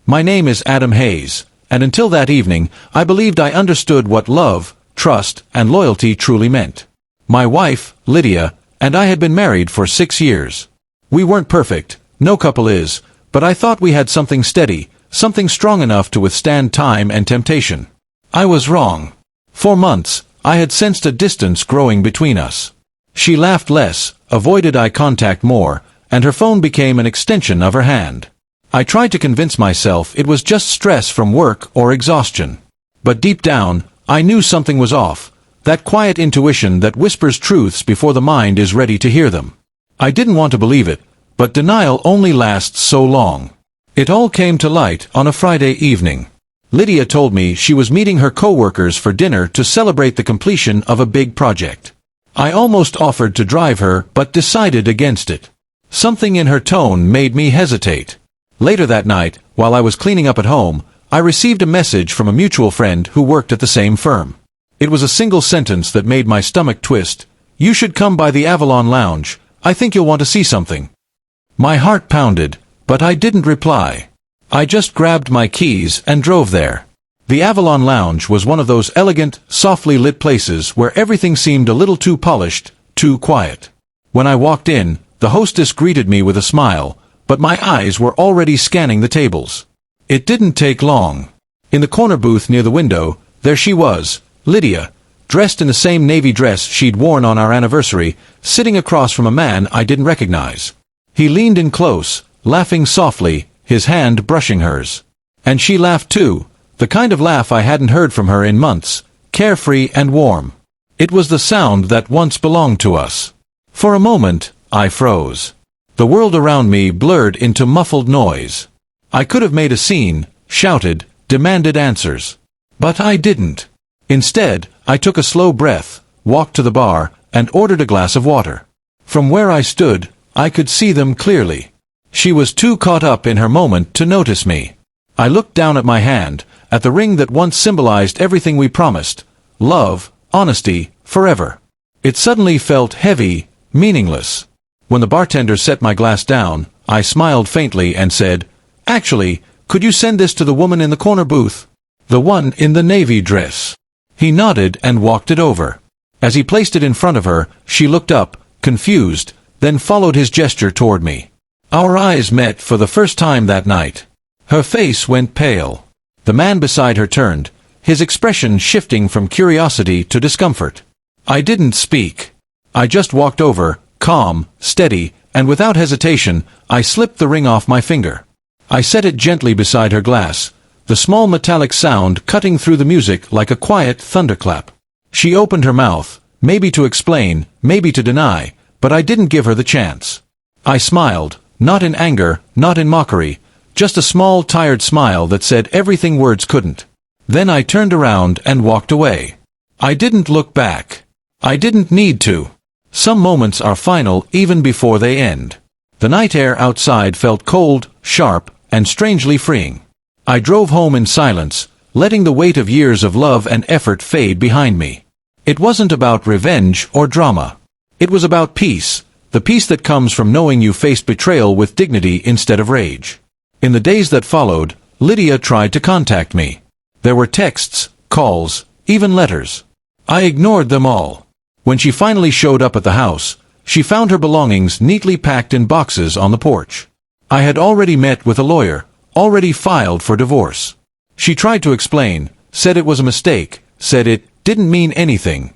My name is Adam Hayes, and until that evening, I believed I understood what love, trust, and loyalty truly meant. My wife, Lydia, and I had been married for 6 years. We weren't perfect, no couple is, but I thought we had something steady, something strong enough to withstand time and temptation. I was wrong. For months, I had sensed a distance growing between us. She laughed less, avoided eye contact more, and her phone became an extension of her hand. I tried to convince myself it was just stress from work or exhaustion. But deep down, I knew something was off, that quiet intuition that whispers truths before the mind is ready to hear them. I didn't want to believe it, but denial only lasts so long. It all came to light on a Friday evening. Lydia told me she was meeting her co-workers for dinner to celebrate the completion of a big project. I almost offered to drive her, but decided against it. Something in her tone made me hesitate. Later that night, while I was cleaning up at home, I received a message from a mutual friend who worked at the same firm. It was a single sentence that made my stomach twist. "You should come by the Avalon Lounge. I think you'll want to see something." My heart pounded, but I didn't reply. I just grabbed my keys and drove there. The Avalon Lounge was one of those elegant, softly lit places where everything seemed a little too polished, too quiet. When I walked in, the hostess greeted me with a smile, but my eyes were already scanning the tables. It didn't take long. In the corner booth near the window, there she was, Lydia, dressed in the same navy dress she'd worn on our anniversary, sitting across from a man I didn't recognize. He leaned in close, laughing softly, his hand brushing hers. And she laughed too, the kind of laugh I hadn't heard from her in months, carefree and warm. It was the sound that once belonged to us. For a moment, I froze. The world around me blurred into muffled noise. I could have made a scene, shouted, demanded answers. But I didn't. Instead, I took a slow breath, walked to the bar, and ordered a glass of water. From where I stood, I could see them clearly. She was too caught up in her moment to notice me. I looked down at my hand, at the ring that once symbolized everything we promised: love, honesty, forever. It suddenly felt heavy, meaningless. When the bartender set my glass down, I smiled faintly and said, "Actually, could you send this to the woman in the corner booth? The one in the navy dress." He nodded and walked it over. As he placed it in front of her, she looked up, confused, then followed his gesture toward me. Our eyes met for the first time that night. Her face went pale. The man beside her turned, his expression shifting from curiosity to discomfort. I didn't speak. I just walked over, calm, steady, and without hesitation, I slipped the ring off my finger. I set it gently beside her glass, the small metallic sound cutting through the music like a quiet thunderclap. She opened her mouth, maybe to explain, maybe to deny, but I didn't give her the chance. I smiled, not in anger, not in mockery, just a small, tired smile that said everything words couldn't. Then I turned around and walked away. I didn't look back. I didn't need to. Some moments are final even before they end. The night air outside felt cold, sharp, and strangely freeing. I drove home in silence, letting the weight of years of love and effort fade behind me. It wasn't about revenge or drama. It was about peace, the peace that comes from knowing you faced betrayal with dignity instead of rage. In the days that followed, Lydia tried to contact me. There were texts, calls, even letters. I ignored them all. When she finally showed up at the house, she found her belongings neatly packed in boxes on the porch. I had already met with a lawyer, already filed for divorce. She tried to explain, said it was a mistake, said it didn't mean anything.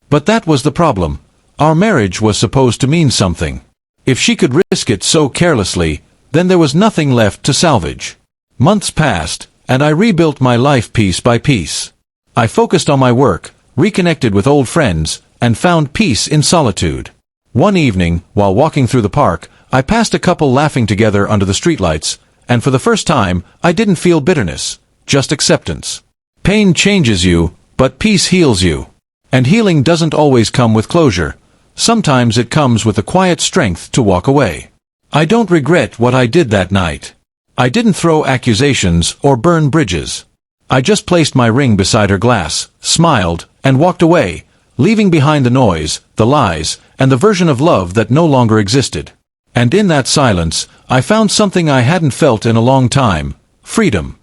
But that was the problem. Our marriage was supposed to mean something. If she could risk it so carelessly, then there was nothing left to salvage. Months passed, and I rebuilt my life piece by piece. I focused on my work, reconnected with old friends, and found peace in solitude. One evening, while walking through the park, I passed a couple laughing together under the streetlights, and for the first time, I didn't feel bitterness, just acceptance. Pain changes you, but peace heals you. And healing doesn't always come with closure. Sometimes it comes with the quiet strength to walk away. I don't regret what I did that night. I didn't throw accusations or burn bridges. I just placed my ring beside her glass, smiled, and walked away, leaving behind the noise, the lies, and the version of love that no longer existed. And in that silence, I found something I hadn't felt in a long time: Freedom.